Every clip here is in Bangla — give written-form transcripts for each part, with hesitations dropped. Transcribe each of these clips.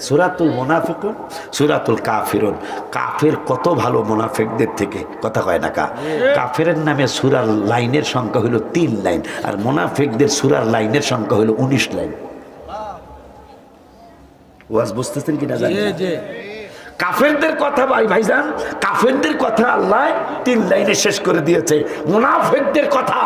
সূরাতুল মুনাফিকুন, সূরাতুল কাফিরুন। কাফের কত ভালো মুনাফিকদের থেকে, কথা কয় না কা। কাফেরের নামে সূরার লাইনের সংখ্যা হলো 3 লাইন, আর মুনাফিকদের সূরার লাইনের সংখ্যা হলো 19 লাইন। ওয়াজ বুঝতেছেন কিনা জানি না। কাফেরদের কথা ভাইজান, কাফেরদের কথা আল্লাহ 3 লাইনে শেষ করে দিয়েছে। মুনাফিকদের কথা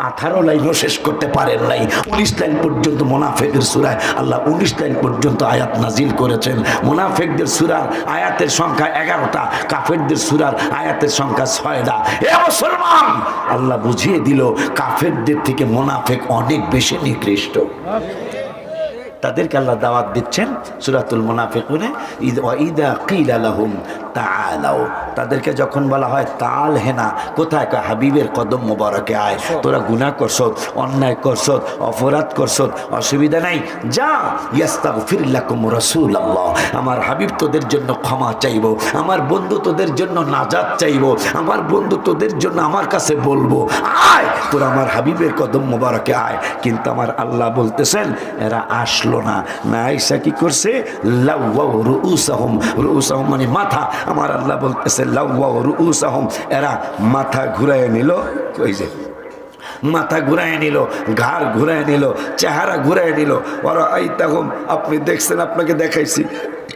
18 লাইনও শেষ করতে পারেন নাই। 19 লাইন পর্যন্ত মুনাফিকের সূরায় আল্লাহ 19 লাইন পর্যন্ত আয়াত নাজিল করেছেন। মুনাফিকদের সূরার আয়াতের সংখ্যা 11টা, কাফেরদের সূরার আয়াতের সংখ্যা 6টা। এ মুসলমান, আল্লাহ বুঝিয়ে দিল কাফেরদের থেকে মুনাফিক অনেক বেশি নিকৃষ্ট। তাদেরকে আল্লাহ দাওয়াত দিচ্ছেন সূরাতুল মুনাফিকুনে, ইদা কিলা লাহুম তাআলাউ, তাদেরকে যখন বলা হয় তাল হেনা, কোথায়? হাবিবের কদম মোবারকে আয়। তোরা গুনাহ করছত, অন্যায় করছত, অপরাধ করছত, অসুবিধা নাই, যা। ইস্তাগফির লাকুম রাসূলুল্লাহ, আমার হাবিব তোদের জন্য ক্ষমা চাইবো, আমার বন্ধু তোদের জন্য নাজাত চাইবো, আমার বন্ধু তোদের জন্য আমার কাছে বলবো, আয় তোরা আমার হাবিবের কদম মোবারকে আয়। কিন্তু আমার আল্লাহ বলতেছেন এরা আসলো না। আয়েশা কি করছে? লাওয়াউ রুউসাহুম, রুউসাহুম মানে মাথা। আমার আল্লাহ বলতেছে লাওয়াউ রুউসাহুম, এরা মাথা ঘুরায় নিল। ওই যে মাথা ঘুরায় নিল, ঘাড় ঘুরায় নিল, চেহারা ঘুরায় নিল। ওরা আইতাহুম, আপনি দেখছেন, আপনাকে দেখাইছি।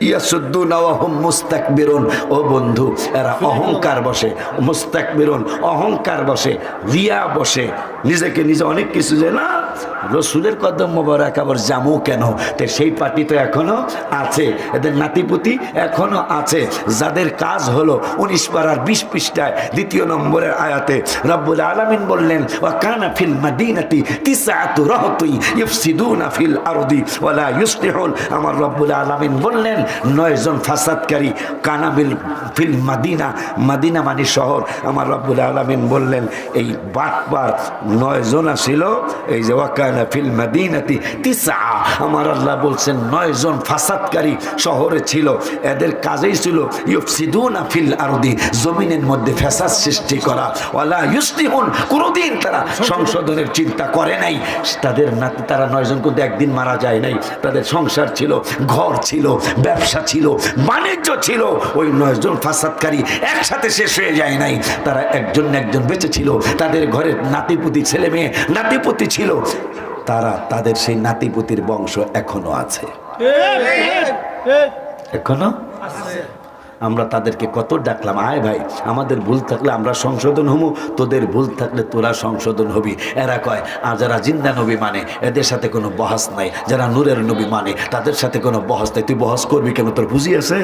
ইয়াসুদ্দুনা ওয়া হুম মুস্তাকবিরুন, ও বন্ধু এরা অহংকার বসে, মুস্তাকবিরুন অহংকার বসে, রিয়া বসে, নিজেকে নিজে অনেক কিছু যে না রসুলের কদম মোবারক আবার জামু কেন? তো সেই পার্টি তো এখনো আছে, এদের নাতিপুতি এখনো আছে, যাদের কাজ হলো 19 পারার 20 পৃষ্ঠায় 2 নম্বরের আয়াতে রব্বুল আলামিন বললেন ওয়া কানা ফিল মাদিনাতি তিসআতু রাহতি ইফসিদুনা ফিল আরদি ওয়া লা ইসলিহুন। আমার রব্বুল আলামিন বললেন 9 জন ফাসাদকারী কানাবিল ফিল মাদিনা, মাদিনা মানে শহর। আমার রব্বুল আলামিন বললেন এই বাটপার 9 জন ছিল, এই যে ওয়াকানা ফিল মাদিনাতি তিসআ, আমার আল্লাহ বলছেন 9 জন ফাসাদকারী শহরে ছিল। এদের কাজই ছিল ইফসিদুনা ফিল আরদি, জমিনের মধ্যে ফাসাদ সৃষ্টি করা, ওয়ালা ইসলিহুন, কোনদিন তারা সংশোধনের চিন্তা করে নাই। তাদের নাতি তারা 9 জন কিন্তু একদিন মারা যায় নাই। তাদের সংসার ছিল, ঘর ছিল, ব্যবসা ছিল, বাণিজ্য ছিল। ওই 9 জন ফাসাদকারী একসাথে শেষ হয়ে যায় নাই। তারা একজন একজন বেঁচে ছিল। তাদের ঘরে নাতিপুতি, ছেলে মেয়ে নাতিপুতি ছিল। তারা তাদের সেই নাতিপুতির বংশ এখনো আছে, এখনো আছে। আমরা তাদেরকে কত ডাকলাম, আয় ভাই আমাদের ভুল থাকলে আমরা সংশোধন হবো, তোদের ভুল থাকলে তোরা সংশোধন হবি। এরা কয় আর যারা জিন্দা নবী মানে এদের সাথে কোনো বহস নাই, যারা নূরের নবী মানে তাদের সাথে কোনো বহস নাই। তুই বহস করবি কেন? তোর বুঝি আছে?